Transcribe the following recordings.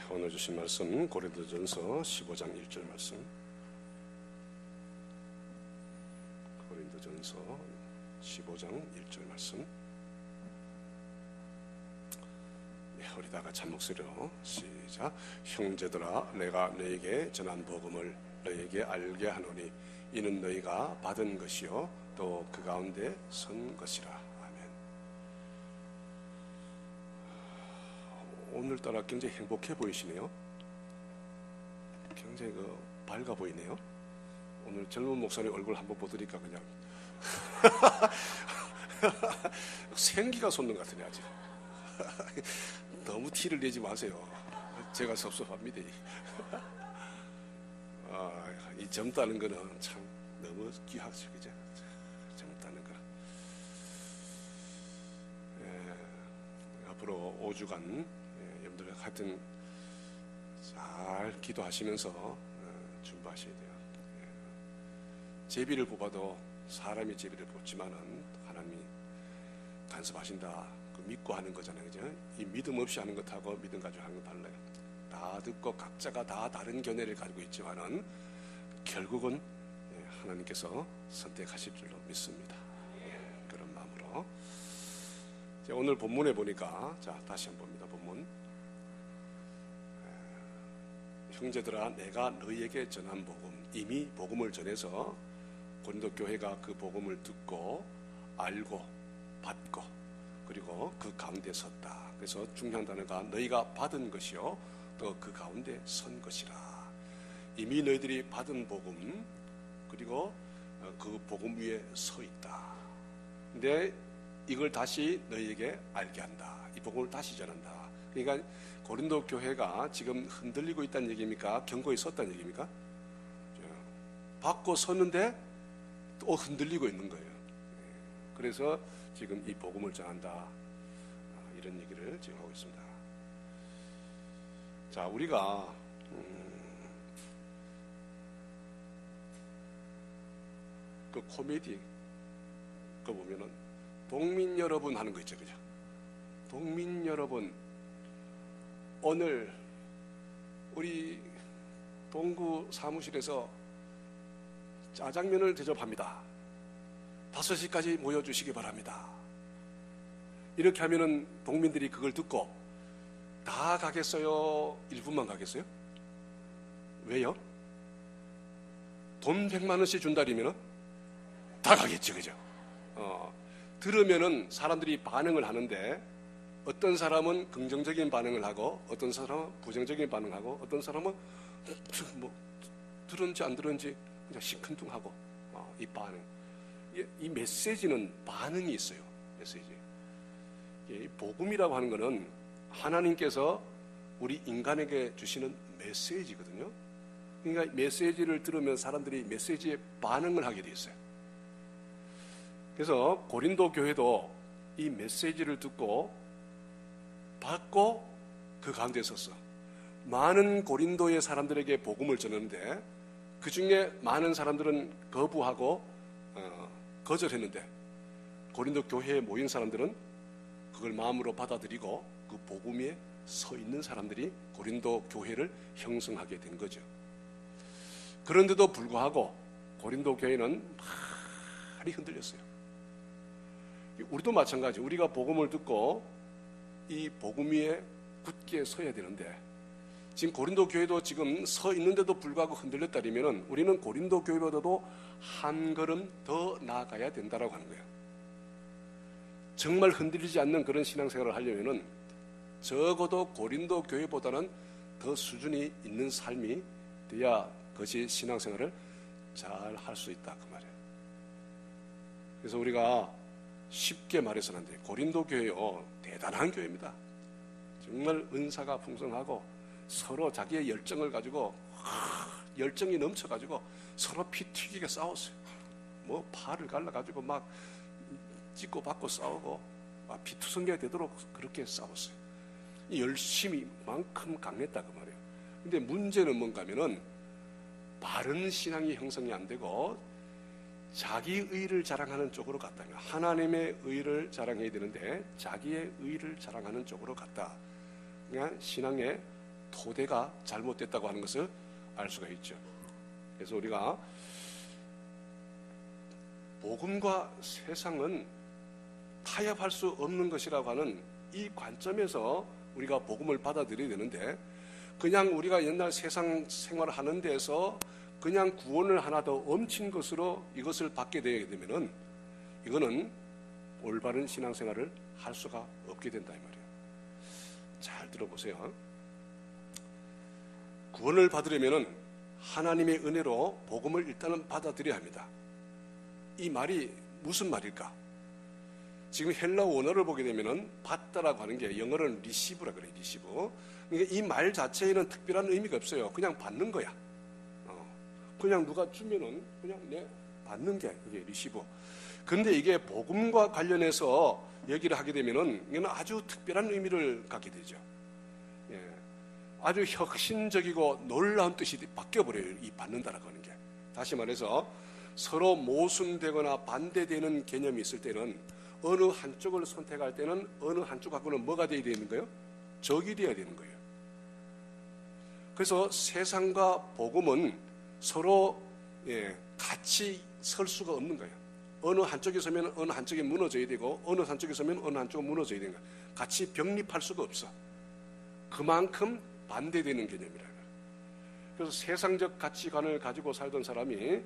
오늘 주신 말씀 고린도전서 15장 1절 말씀. 고린도전서 15장 1절 말씀. 우리 다 같이 한 목소리로 시작. 형제들아, 내가 너에게 전한 복음을 너에게 알게 하노니 이는 너희가 받은 것이요 또 그 가운데 선 것이라. 아멘. 오늘따라 굉장히 행복해 보이시네요. 굉장히 밝아 보이네요. 오늘 젊은 목사님 얼굴 한번 보더니까 그냥 생기가 솟는 것 같으네. 아직 너무 티를 내지 마세요. 제가 섭섭합니다. 이 젊다는 거는 참 너무 귀하죠, 그죠? 젊다는 거. 앞으로 5주간 여러분들 하여튼 잘 기도하시면서 준비하셔야 돼요. 제비를 뽑아도 사람이 제비를 뽑지만은 하나님이 간섭하신다. 믿고 하는 거잖아요, 그죠? 이 믿음 없이 하는 것하고 믿음 가지고 하는 건 달라요. 다 듣고 각자가 다 다른 견해를 가지고 있지만은 결국은 하나님께서 선택하실 줄로 믿습니다. 그런 마음으로. 오늘 본문에 보니까, 자 다시 한번 봅니다. 본문. 형제들아, 내가 너희에게 전한 복음, 이미 복음을 전해서 고린도 교회가 그 복음을 듣고 알고 받고 그리고 그 가운데 섰다. 그래서 중요한 단어가 너희가 받은 것이요 또 그 가운데 선 것이라. 이미 너희들이 받은 복음 그리고 그 복음 위에 서 있다. 근데 이걸 다시 너희에게 알게 한다. 이 복음을 다시 전한다. 그러니까 고린도 교회가 지금 흔들리고 있다는 얘기입니까? 견고히 섰다는 얘기입니까? 받고 섰는데 또 흔들리고 있는 거예요. 그래서 지금 이 복음을 전한다. 이런 얘기를 지금 하고 있습니다. 자, 우리가 그 코미디 그 보면은 동민 여러분 하는 거 있죠, 그죠? 동민 여러분, 오늘 우리 동구 사무실에서 짜장면을 대접합니다. 5시까지 모여주시기 바랍니다. 이렇게 하면은 동민들이 그걸 듣고 다 가겠어요? 1분만 가겠어요? 왜요? 돈 100만 원씩 준다리면은 다 가겠죠, 그죠? 들으면은 사람들이 반응을 하는데 어떤 사람은 긍정적인 반응을 하고 어떤 사람은 부정적인 반응하고 어떤 사람은 뭐 들은지 안 들은지 그냥 시큰둥하고 이 반응. 이 메시지는 반응이 있어요. 메시지. 이 복음이라고 하는 것은 하나님께서 우리 인간에게 주시는 메시지거든요. 그러니까 메시지를 들으면 사람들이 메시지에 반응을 하게 돼 있어요. 그래서 고린도 교회도 이 메시지를 듣고 받고 그 가운데 섰어. 많은 고린도의 사람들에게 복음을 전하는데 그 중에 많은 사람들은 거부하고 거절했는데 고린도 교회에 모인 사람들은 그걸 마음으로 받아들이고 그 복음 위에 서 있는 사람들이 고린도 교회를 형성하게 된 거죠. 그런데도 불구하고 고린도 교회는 많이 흔들렸어요. 우리도 마찬가지. 우리가 복음을 듣고 이 복음 위에 굳게 서야 되는데 지금 고린도 교회도 지금 서 있는데도 불구하고 흔들렸다면 우리는 고린도 교회보다도 한 걸음 더 나아가야 된다라고 하는 거예요. 정말 흔들리지 않는 그런 신앙생활을 하려면 적어도 고린도 교회보다는 더 수준이 있는 삶이 돼야 그것이 신앙생활을 잘 할 수 있다 그 말이에요. 그래서 우리가 쉽게 말해서는 안 돼요. 고린도 교회요 대단한 교회입니다. 정말 은사가 풍성하고 서로 자기의 열정을 가지고 열정이 넘쳐가지고 서로 피 튀기게 싸웠어요. 뭐 팔을 갈라가지고 막 찍고 받고 싸우고 막 피투성이가 되도록 그렇게 싸웠어요. 이 열심히만큼 강했다 그 말이에요. 근데 문제는 뭔가 하면은 바른 신앙이 형성이 안 되고 자기 의를 자랑하는 쪽으로 갔다면 하나님의 의를 자랑해야 되는데 자기의 의를 자랑하는 쪽으로 갔다. 그냥 신앙의 토대가 잘못됐다고 하는 것을 알 수가 있죠. 그래서 우리가 복음과 세상은 타협할 수 없는 것이라고 하는 이 관점에서 우리가 복음을 받아들여야 되는데, 그냥 우리가 옛날 세상 생활을 하는 데서 그냥 구원을 하나 더 엄친 것으로 이것을 받게 되게 되면은 이거는 올바른 신앙생활을 할 수가 없게 된다 이 말이에요. 잘 들어보세요. 구원을 받으려면은 하나님의 은혜로 복음을 일단은 받아들여야 합니다. 이 말이 무슨 말일까? 지금 헬라 원어를 보게 되면은 받다라고 하는 게 영어로는 리시브라 그래요. 리시브. 그러니까 이 말 자체에는 특별한 의미가 없어요. 그냥 받는 거야. 그냥 누가 주면은 그냥 내 받는 게 이게 리시브. 근데 이게 복음과 관련해서 얘기를 하게 되면은 이거는 아주 특별한 의미를 갖게 되죠. 예. 아주 혁신적이고 놀라운 뜻이 바뀌어버려요. 이 받는다라고 하는 게. 다시 말해서 서로 모순되거나 반대되는 개념이 있을 때는 어느 한쪽을 선택할 때는 어느 한쪽하고는 뭐가 되어야 되는 거예요? 적이 되어야 되는 거예요. 그래서 세상과 복음은 서로 같이 설 수가 없는 거예요. 어느 한쪽에 서면 어느 한쪽이 무너져야 되고 어느 한쪽에 서면 어느 한쪽은 무너져야 되는 거예요. 같이 병립할 수가 없어. 그만큼 반대되는 개념이라는 거예요. 그래서 세상적 가치관을 가지고 살던 사람이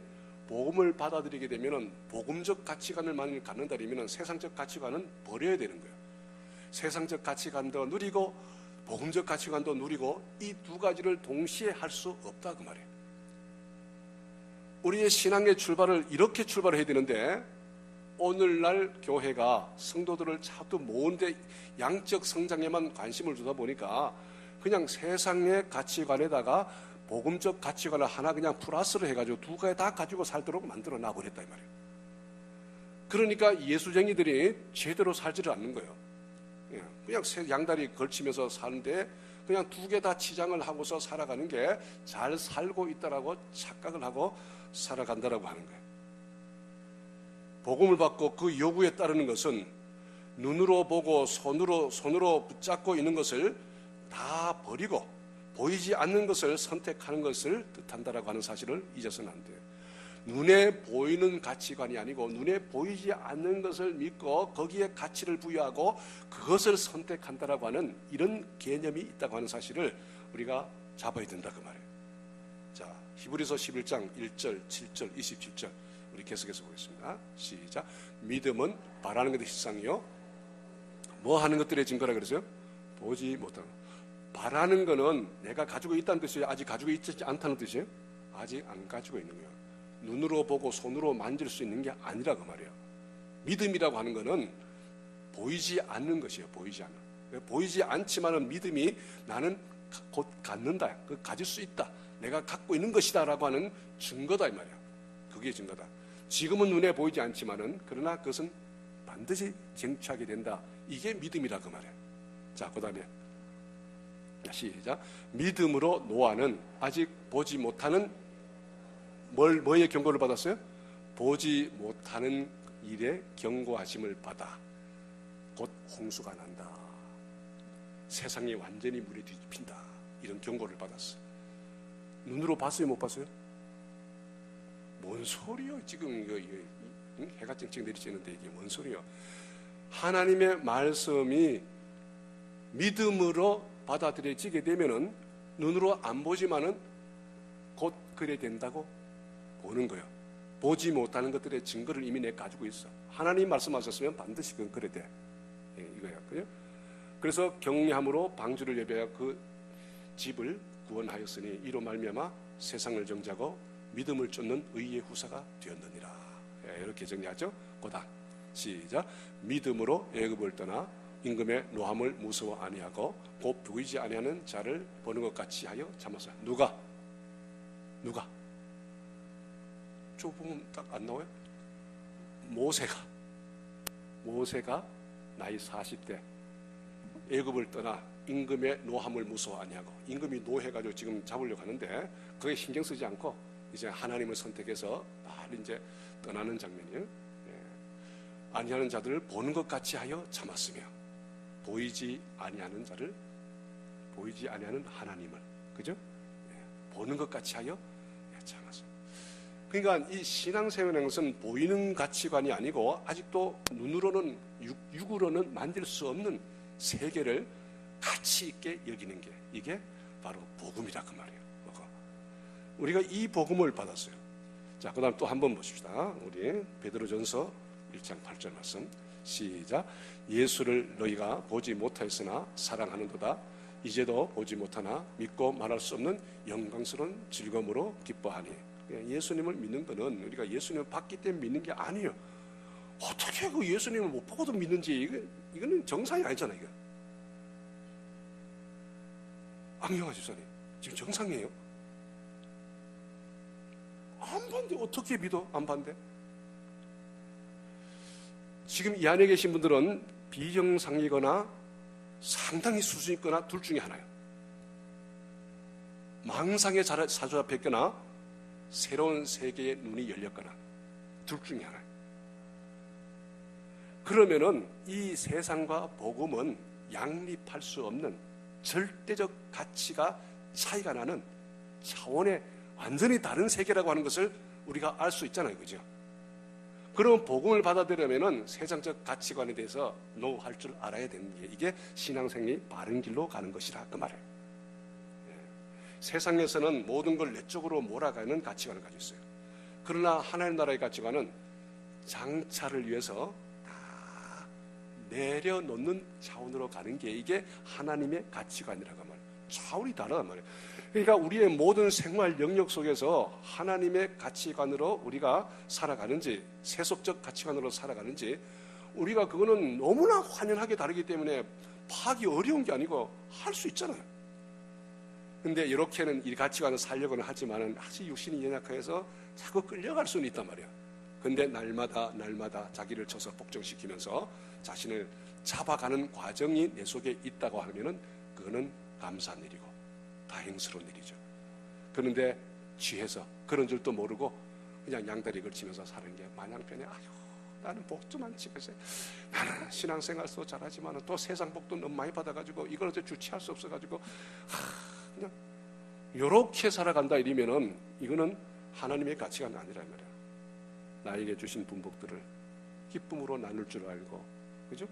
복음을 받아들이게 되면은 복음적 가치관을 만일 갖는다면 세상적 가치관은 버려야 되는 거예요. 세상적 가치관도 누리고 복음적 가치관도 누리고 이 두 가지를 동시에 할 수 없다 그 말이에요. 우리의 신앙의 출발을 이렇게 출발해야 되는데 오늘날 교회가 성도들을 자꾸 모은데 양적 성장에만 관심을 두다 보니까 그냥 세상의 가치관에다가 복음적 가치관을 하나 그냥 플러스를 해가지고 두 가지 다 가지고 살도록 만들어 놔버렸다 이 말이에요. 그러니까 예수쟁이들이 제대로 살지를 않는 거예요. 그냥 양다리 걸치면서 사는데 그냥 두 개 다 치장을 하고서 살아가는 게 잘 살고 있다라고 착각을 하고 살아간다라고 하는 거예요. 복음을 받고 그 요구에 따르는 것은 눈으로 보고 손으로 붙잡고 있는 것을 다 버리고 보이지 않는 것을 선택하는 것을 뜻한다라고 하는 사실을 잊어서는 안 돼요. 눈에 보이는 가치관이 아니고 눈에 보이지 않는 것을 믿고 거기에 가치를 부여하고 그것을 선택한다라고 하는 이런 개념이 있다고 하는 사실을 우리가 잡아야 된다 그 말이에요. 자, 히브리서 11장 1절, 7절, 27절 우리 계속해서 보겠습니다. 시작. 믿음은 바라는 것의 실상이요. 뭐 하는 것들의 증거라 그랬어요? 보지 못하는 것. 바라는 거는 내가 가지고 있다는 뜻이에요? 아직 가지고 있지 않다는 뜻이에요? 아직 안 가지고 있는 거예요. 눈으로 보고 손으로 만질 수 있는 게 아니라 그 말이에요. 믿음이라고 하는 거는 보이지 않는 것이에요. 보이지 않는. 보이지 않지만은 믿음이 나는 곧 갖는다. 그 가질 수 있다. 내가 갖고 있는 것이다라고 하는 증거다 이 말이에요. 그게 증거다. 지금은 눈에 보이지 않지만은 그러나 그것은 반드시 쟁취하게 된다. 이게 믿음이라 그 말이에요. 자, 그다음에 시작. 믿음으로 노아는 아직 보지 못하는 뭐의 경고를 받았어요? 보지 못하는 일에 경고하심을 받아 곧 홍수가 난다. 세상이 완전히 물에 뒤집힌다. 이런 경고를 받았어. 눈으로 봤어요? 못 봤어요? 뭔 소리요? 지금 해가 쨍쨍 내리쬐는데 이게 뭔 소리요? 하나님의 말씀이 믿음으로 받아들여지게 되면은 눈으로 안 보지만은 곧 그래 된다고 보는 거예요. 보지 못하는 것들의 증거를 이미 내가 가지고 있어. 하나님 말씀하셨으면 반드시 그건 그래 돼. 이거야. 그죠? 그래서 경외함으로 방주를 예배하여 그 집을 구원하였으니 이로 말미암아 세상을 정죄하고 믿음을 쫓는 의의 후사가 되었느니라. 이렇게 정리하죠. 고다. 시작. 믿음으로 애굽을 떠나 임금의 노함을 무서워 아니하고 곧 보이지 아니하는 자를 보는 것 같이 하여 참았어요. 누가? 저 보면 딱 안 나와요? 모세가 나이 40대 애굽을 떠나 임금의 노함을 무서워 아니하고 임금이 노해가지고 지금 잡으려고 하는데 그게 신경 쓰지 않고 이제 하나님을 선택해서 빨리 이제 떠나는 장면이에요. 아니하는 자들을 보는 것 같이 하여 참았으며 보이지 아니하는 자를 보이지 아니하는 하나님을, 그죠? 예, 보는 것 같이 하여 창하소서. 그러니까 이 신앙생활이라는 것은 보이는 가치관이 아니고 아직도 눈으로는 육으로는 만질 수 없는 세계를 가치 있게 여기는 게 이게 바로 복음이다 그 말이에요. 우리가 이 복음을 받았어요. 자, 그다음 또 한번 보십시다. 우리 베드로전서 1장 8절 말씀 시작. 예수를 너희가 보지 못하였으나 사랑하는도다. 이제도 보지 못하나 믿고 말할 수 없는 영광스러운 즐거움으로 기뻐하니. 예수님을 믿는 것은 우리가 예수님을 봤기 때문에 믿는 게 아니에요. 어떻게 그 예수님을 못 보고도 믿는지 이거는 정상이 아니잖아요. 이거. 안경화 집사님 지금 정상이에요? 안 봤는데 어떻게 믿어? 안 봤는데? 지금 이 안에 계신 분들은 비정상이거나 상당히 수준 있거나 둘 중에 하나예요. 망상에 사로잡혔거나 새로운 세계의 눈이 열렸거나 둘 중에 하나예요. 그러면은 이 세상과 복음은 양립할 수 없는 절대적 가치가 차이가 나는 차원의 완전히 다른 세계라고 하는 것을 우리가 알 수 있잖아요. 그죠? 그럼 복음을 받아들이려면 세상적 가치관에 대해서 노할 줄 알아야 되는 게 이게 신앙생활이 바른 길로 가는 것이라 그 말이에요. 세상에서는 모든 걸 내 쪽으로 몰아가는 가치관을 가지고 있어요. 그러나 하나님 나라의 가치관은 장차를 위해서 다 내려놓는 차원으로 가는 게 이게 하나님의 가치관이라고 말이에요. 차원이 다르단 말이에요. 그러니까 우리의 모든 생활 영역 속에서 하나님의 가치관으로 우리가 살아가는지 세속적 가치관으로 살아가는지 우리가 그거는 너무나 환연하게 다르기 때문에 파악이 어려운 게 아니고 할 수 있잖아요. 근데 이렇게는 이 가치관을 살려고는 하지만은 아직 육신이 연약해서 자꾸 끌려갈 수는 있단 말이야. 근데 날마다 자기를 쳐서 복종시키면서 자신을 잡아가는 과정이 내 속에 있다고 하면은 그거는 감사한 일이고 다행스러운 일이죠. 그런데 취해서 그런 줄도 모르고 그냥 양다리 걸치면서 사는 게 마냥 편해. 아유, 나는 복 좀 안 치겠어요. 나는 신앙생활도 잘하지만 또 세상 복도 너무 많이 받아가지고 이걸 어째 주체할 수 없어가지고 그냥 이렇게 살아간다 이러면은 이거는 하나님의 가치관이 아니란 말이야. 나에게 주신 분복들을 기쁨으로 나눌 줄 알고, 그죠?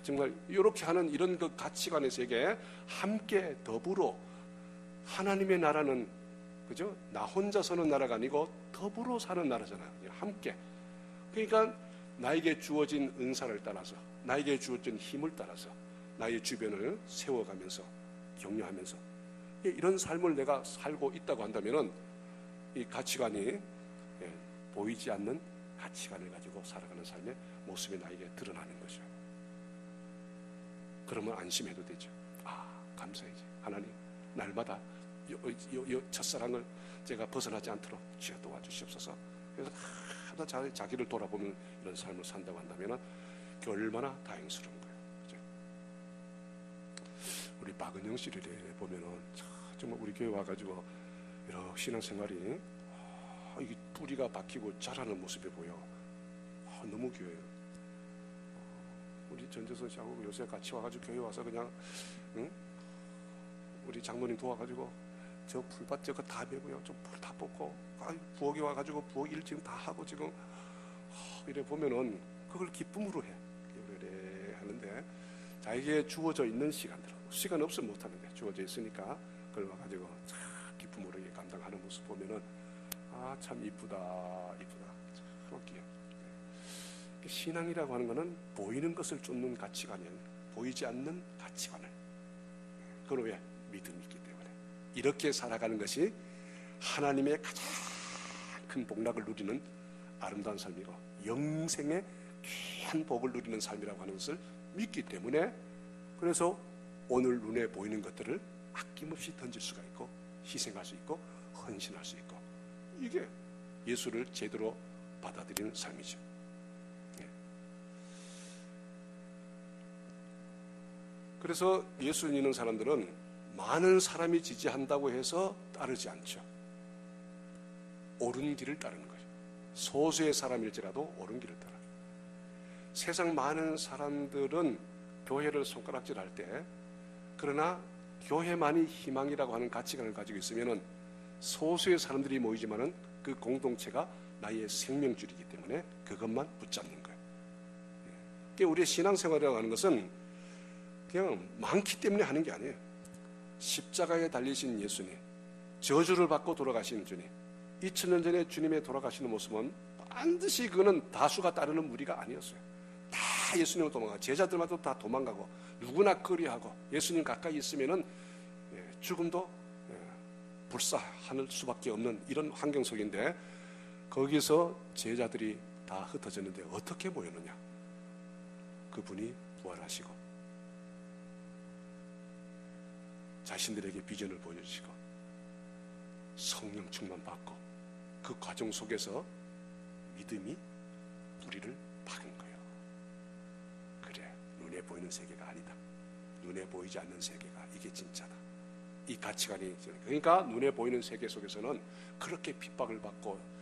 정말 이렇게 하는 이런 그 가치관의 세계에 함께 더불어 하나님의 나라는, 그죠? 나 혼자 서는 나라가 아니고 더불어 사는 나라잖아요. 함께. 그러니까 나에게 주어진 은사를 따라서, 나에게 주어진 힘을 따라서 나의 주변을 세워가면서 격려하면서 이런 삶을 내가 살고 있다고 한다면은 이 가치관이 보이지 않는 가치관을 가지고 살아가는 삶의 모습이 나에게 드러나는 거죠. 그러면 안심해도 되죠. 아, 감사해지. 하나님, 날마다 첫사랑을 제가 벗어나지 않도록 주여 도와주시옵소서. 그래서 하나 자기를 돌아보는 이런 삶을 산다고 한다면 그게 얼마나 다행스러운 거예요. 그죠? 우리 박은영 씨를 보면은 정말 우리 교회 와가지고 이런 신앙생활이 이게 뿌리가 박히고 자라는 모습이 보여. 너무 교회예요. 우리 전재선 씨하고 요새 같이 와가지고 교회 와서 그냥 우리 장모님 도와가지고 저 풀밭 저거 다 메고요. 좀 풀 다 뽑고 부엌에 와가지고 부엌 일 지금 다 하고 지금 이래 보면은 그걸 기쁨으로 해. 그래 하는데 자기에게 주어져 있는 시간 없으면 못하는데 주어져 있으니까 그걸 와가지고 참 기쁨으로 감당하는 모습 보면은 아, 참 이쁘다. 참 웃기요. 신앙이라고 하는 것은 보이는 것을 쫓는 가치관이 아니에요. 보이지 않는 가치관을. 그걸 왜? 믿음이 있기 때문에. 이렇게 살아가는 것이 하나님의 가장 큰 복락을 누리는 아름다운 삶이고 영생의 귀한 복을 누리는 삶이라고 하는 것을 믿기 때문에 그래서 오늘 눈에 보이는 것들을 아낌없이 던질 수가 있고 희생할 수 있고 헌신할 수 있고 이게 예수를 제대로 받아들이는 삶이죠. 그래서 예수 믿는 사람들은 많은 사람이 지지한다고 해서 따르지 않죠. 옳은 길을 따르는 거죠. 소수의 사람일지라도 옳은 길을 따라. 세상 많은 사람들은 교회를 손가락질할 때 그러나 교회만이 희망이라고 하는 가치관을 가지고 있으면은 소수의 사람들이 모이지만은 그 공동체가 나의 생명줄이기 때문에 그것만 붙잡는 거예요. 그러니까 우리의 신앙생활이라고 하는 것은 그냥 많기 때문에 하는 게 아니에요. 십자가에 달리신 예수님, 저주를 받고 돌아가신 주님, 2000년 전에 주님의 돌아가시는 모습은 반드시 그거는 다수가 따르는 무리가 아니었어요. 다 예수님을 도망가고 제자들마다 다 도망가고 누구나 거리하고 예수님 가까이 있으면은 죽음도 불사할 수밖에 없는 이런 환경 속인데, 거기서 제자들이 다 흩어졌는데 어떻게 모였느냐? 그분이 부활하시고 자신들에게 비전을 보여주시고 성령 충만 받고 그 과정 속에서 믿음이 뿌리를 박은 거예요. 그래, 눈에 보이는 세계가 아니다. 눈에 보이지 않는 세계가 이게 진짜다. 이 가치관이, 그러니까 눈에 보이는 세계 속에서는 그렇게 핍박을 받고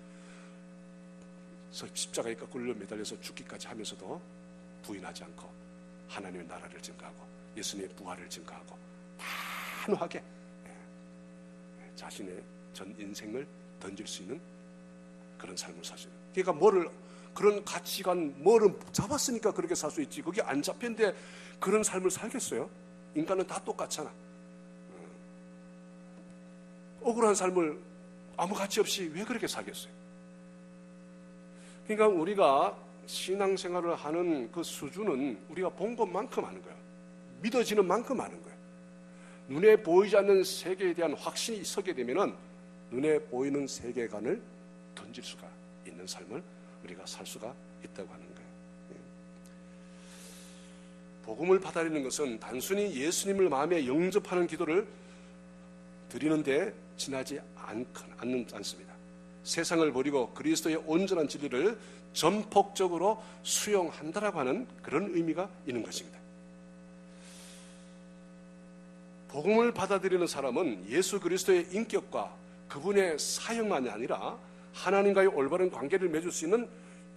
십자가에 거꾸로 매달려서 죽기까지 하면서도 부인하지 않고 하나님의 나라를 증거하고 예수님의 부활을 증거하고 단호하게 자신의 전 인생을 던질 수 있는 그런 삶을 사시는. 그러니까 그런 가치관 뭐를 잡았으니까 그렇게 살 수 있지. 그게 안 잡혔는데 그런 삶을 살겠어요? 인간은 다 똑같잖아. 억울한 삶을 아무 가치 없이 왜 그렇게 살겠어요? 그러니까 우리가 신앙생활을 하는 그 수준은 우리가 본 것만큼 하는 거예요. 믿어지는 만큼 하는 거예요. 눈에 보이지 않는 세계에 대한 확신이 서게 되면은 눈에 보이는 세계관을 던질 수가 있는 삶을 우리가 살 수가 있다고 하는 거예요. 복음을 받아들이는 것은 단순히 예수님을 마음에 영접하는 기도를 드리는데 지나지 않습니다. 세상을 버리고 그리스도의 온전한 진리를 전폭적으로 수용한다라고 하는 그런 의미가 있는 것입니다. 복음을 받아들이는 사람은 예수 그리스도의 인격과 그분의 사역만이 아니라 하나님과의 올바른 관계를 맺을 수 있는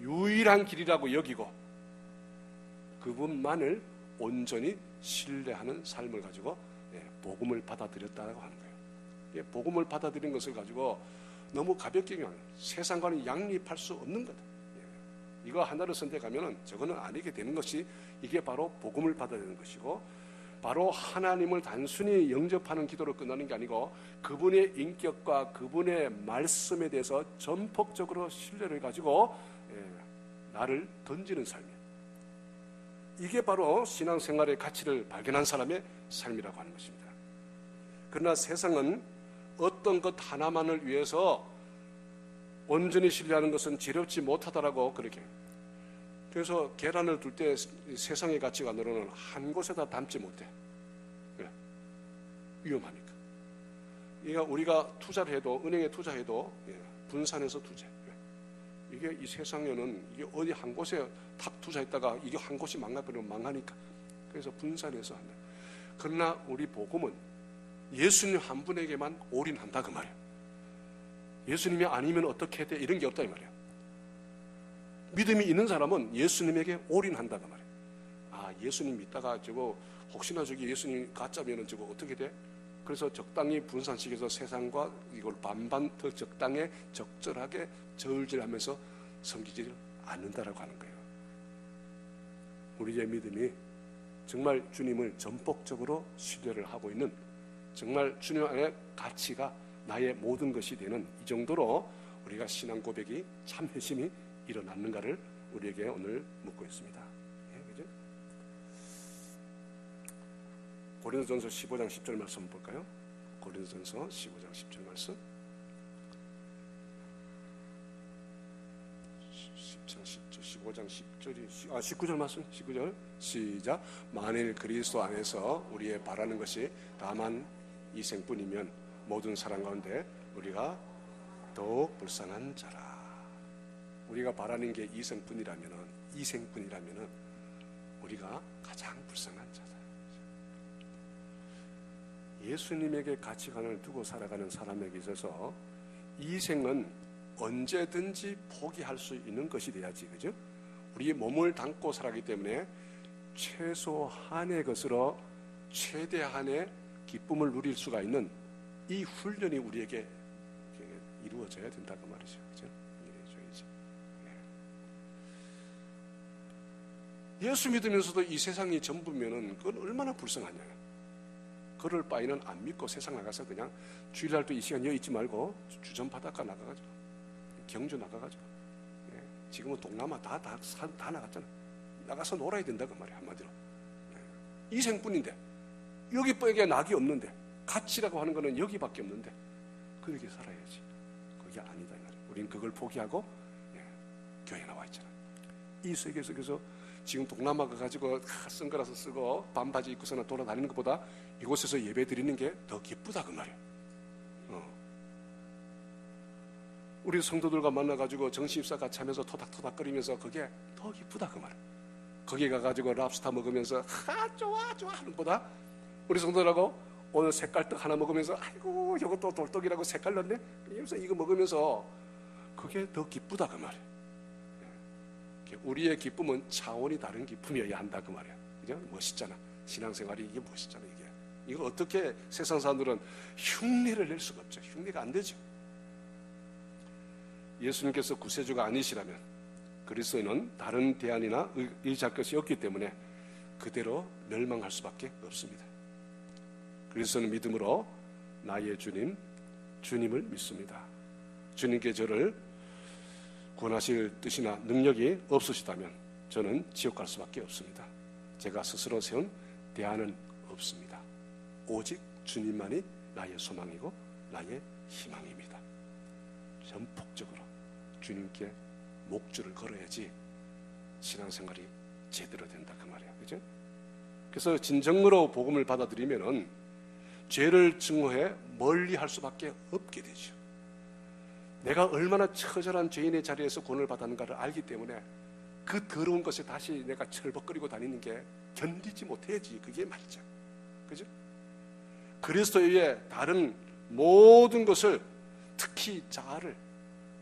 유일한 길이라고 여기고 그분만을 온전히 신뢰하는 삶을 가지고 복음을 받아들였다고 하는 거예요. 복음을 받아들인 것을 가지고 너무 가볍게 그냥 세상과는 양립할 수 없는 거다. 이거 하나를 선택하면 저거는 아니게 되는 것이 이게 바로 복음을 받아들이는 것이고, 바로 하나님을 단순히 영접하는 기도로 끝나는 게 아니고 그분의 인격과 그분의 말씀에 대해서 전폭적으로 신뢰를 가지고 나를 던지는 삶이에요. 이게 바로 신앙생활의 가치를 발견한 사람의 삶이라고 하는 것입니다. 그러나 세상은 어떤 것 하나만을 위해서 온전히 신뢰하는 것은 지겹지 못하다라고 그렇게. 그래서 계란을 둘 때 세상의 가치관으로는 한 곳에다 담지 못해. 왜? 위험하니까. 그러니까 우리가 투자를 해도, 은행에 투자해도 분산해서 투자해. 이게 이 세상에는 이게 어디 한 곳에 탁 투자했다가 이게 한 곳이 망가버리면 망하니까. 그래서 분산해서 한다. 그러나 우리 복음은 예수님 한 분에게만 올인한다 그 말이에요. 예수님이 아니면 어떻게 돼? 이런 게 없다 이 말이에요. 믿음이 있는 사람은 예수님에게 올인한다 그 말이에요. 아, 예수님 믿다가 저거 혹시나 저기 예수님 가짜면은 저거 어떻게 돼? 그래서 적당히 분산시켜서 세상과 이걸 반반 더 적당히 적절하게 저울질하면서 섬기지를 않는다라고 하는 거예요. 우리의 믿음이 정말 주님을 전폭적으로 신뢰를 하고 있는, 정말 주님 안에 가치가 나의 모든 것이 되는 이 정도로 우리가 신앙 고백이 참 회심이 일어났는가를 우리에게 오늘 묻고 있습니다. 그죠? 고린도전서 15장 10절 말씀 볼까요? 고린도전서 15장 10절 말씀. 15장 10절이 19절 말씀. 19절 시작. 만일 그리스도 안에서 우리의 바라는 것이 다만 이생뿐이면 모든 사람 가운데 우리가 더욱 불쌍한 자라. 우리가 바라는 게 이생뿐이라면은 우리가 가장 불쌍한 자다. 예수님에게 가치관을 두고 살아가는 사람에게 있어서 이생은 언제든지 포기할 수 있는 것이 돼야지, 그죠? 우리 몸을 담고 살아가기 때문에 최소한의 것으로 최대한의 기쁨을 누릴 수가 있는 이 훈련이 우리에게 이루어져야 된다 그 말이죠. 그죠? 이루어져야지. 예수 믿으면서도 이 세상이 전부면은 그건 얼마나 불쌍하냐. 그럴 바에는 안 믿고 세상 나가서 그냥 주일날도 이 시간 여기 있지 말고 주전 바닷가 나가가지고 경주 나가가지고 지금은 동남아 다 나갔잖아. 나가서 놀아야 된다 그 말이야 한마디로. 이 생뿐인데 여기밖에 낙이 없는데 가치라고 하는 거는 여기밖에 없는데 그렇게 살아야지. 그게 아니다 이 말이야. 우린 그걸 포기하고 교회 나와 있잖아. 이 세계 속에서 지금 동남아 가가지고 선글라스 쓰고 반바지 입고서나 돌아다니는 것보다 이곳에서 예배 드리는 게 더 기쁘다 그 말이야. 우리 성도들과 만나가지고 정신입사 같이 하면서 토닥토닥거리면서 그게 더 기쁘다 그 말이야. 거기 가가지고 랍스타 먹으면서 좋아 하는 것보다 우리 성도들하고 오늘 색깔떡 하나 먹으면서 아이고 이것도 돌떡이라고 색깔 넣네 이러면서 이거 먹으면서 그게 더 기쁘다 그 말이야. 우리의 기쁨은 차원이 다른 기쁨이어야 한다 그 말이야. 그죠? 멋있잖아. 신앙생활이 이게 멋있잖아. 이거 어떻게 세상 사람들은 흉내를 낼 수가 없죠. 흉내가 안 되죠. 예수님께서 구세주가 아니시라면 그리스도인은 다른 대안이나 의지할 것이 없기 때문에 그대로 멸망할 수밖에 없습니다. 그리스도는 믿음으로 나의 주님을 믿습니다. 주님께 저를 구원하실 뜻이나 능력이 없으시다면 저는 지옥 갈 수밖에 없습니다. 제가 스스로 세운 대안은 없습니다. 오직 주님만이 나의 소망이고 나의 희망입니다. 전폭적으로 주님께 목줄을 걸어야지 신앙생활이 제대로 된다 그 말이야. 그죠? 그래서 진정으로 복음을 받아들이면은 죄를 증오해 멀리 할 수밖에 없게 되죠. 내가 얼마나 처절한 죄인의 자리에서 구원을 받았는가를 알기 때문에 그 더러운 것에 다시 내가 철벅거리고 다니는 게 견디지 못해야지. 그게 말이죠. 그죠? 그리스도의 다른 모든 것을 특히 자아를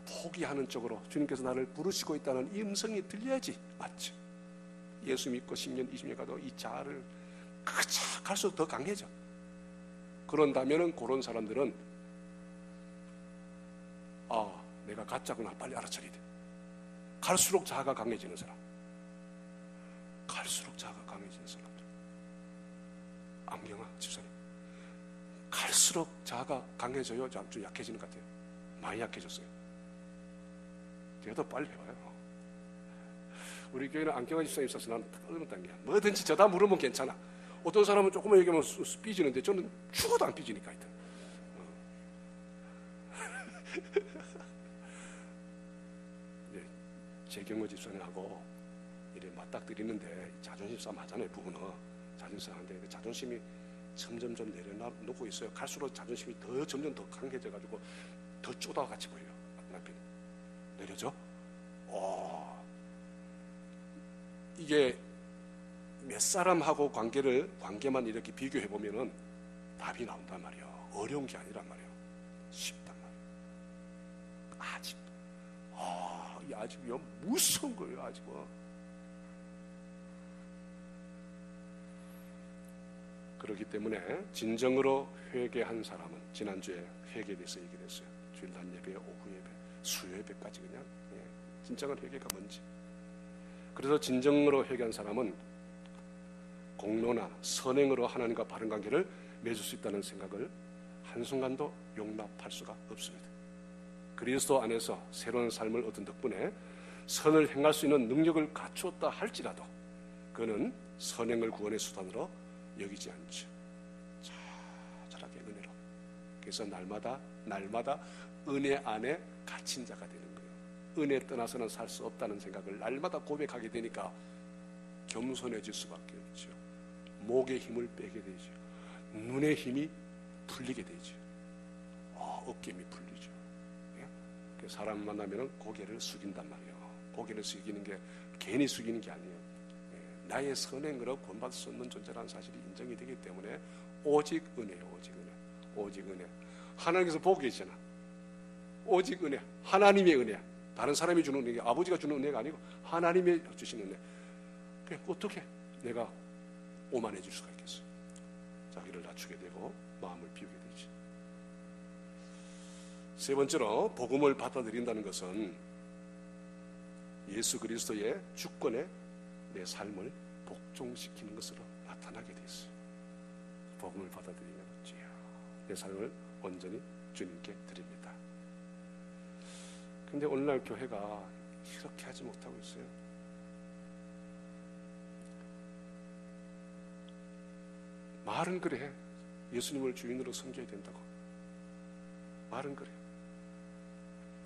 포기하는 쪽으로 주님께서 나를 부르시고 있다는 이 음성이 들려야지. 맞죠? 예수 믿고 10년, 20년 가도 이 자아를 갈수록 더 강해져. 그런다면은 그런 사람들은 내가 가짜구나 빨리 알아차려야 돼. 갈수록 자아가 강해지는 사람, 갈수록 자아가 강해지는 사람들. 안경아 집사님, 갈수록 자아가 강해져요? 좀 약해지는 것 같아요? 많이 약해졌어요. 제가 더 빨리 해봐요. 우리 교회는 안경아 집사님 있어서 나는 떨어졌다는 게 뭐든지 저다 물으면 괜찮아. 어떤 사람은 조금만 얘기하면 삐지는데 저는 죽어도 안 삐지니까 하여튼. 재경호 집사님하고 이래 맞닥뜨리는데 자존심 싸움 하잖아요. 부부는 자존심 싸움인데 자존심이 점점 내려놓고 있어요. 갈수록 자존심이 점점 더 강해져가지고 더 쪼다와 같이 보여요. 남편이 내려져. 이게 몇 사람하고 관계만 이렇게 비교해 보면은 답이 나온단 말이에요. 어려운 게 아니란 말이에요. 쉽단 말이에요. 아직도. 이 아직이요 무서운 거예요. 아직은. 그렇기 때문에 진정으로 회개한 사람은 지난주에 회개에 대해서 얘기를 했어요. 주일 낮 예배, 오후 예배, 수요 예배까지 그냥 진정한 회개가 뭔지. 그래서 진정으로 회개한 사람은 공로나 선행으로 하나님과 바른 관계를 맺을 수 있다는 생각을 한순간도 용납할 수가 없습니다. 그리스도 안에서 새로운 삶을 얻은 덕분에 선을 행할 수 있는 능력을 갖추었다 할지라도 그는 선행을 구원의 수단으로 여기지 않죠. 자잘하게 은혜로. 그래서 날마다 은혜 안에 갇힌 자가 되는 거예요. 은혜 떠나서는 살 수 없다는 생각을 날마다 고백하게 되니까 겸손해질 수밖에 없죠. 목의 힘을 빼게 되죠. 눈의 힘이 풀리게 되죠. 어깨 힘이 풀리죠. 예? 사람 만나면 고개를 숙인단 말이에요. 고개를 숙이는 게 괜히 숙이는 게 아니에요. 예? 나의 선행으로 구원받을 수 없는 존재라는 사실이 인정이 되기 때문에 오직 은혜예요. 오직 은혜. 오직 은혜. 하나님께서 보고 계시잖아. 오직 은혜. 하나님의 은혜. 다른 사람이 주는 은혜, 아버지가 주는 은혜가 아니고 하나님이 주시는 은혜. 그래, 어떻게 내가 오만해질 수가 있겠어? 자기를 낮추게 되고 마음을 비우게 되지. 세 번째로 복음을 받아들인다는 것은 예수 그리스도의 주권에 내 삶을 복종시키는 것으로 나타나게 돼 있어요. 복음을 받아들이면 주여 내 삶을 온전히 주님께 드립니다. 근데 오늘날 교회가 이렇게 하지 못하고 있어요. 말은 그래. 예수님을 주인으로 섬겨야 된다고. 말은 그래.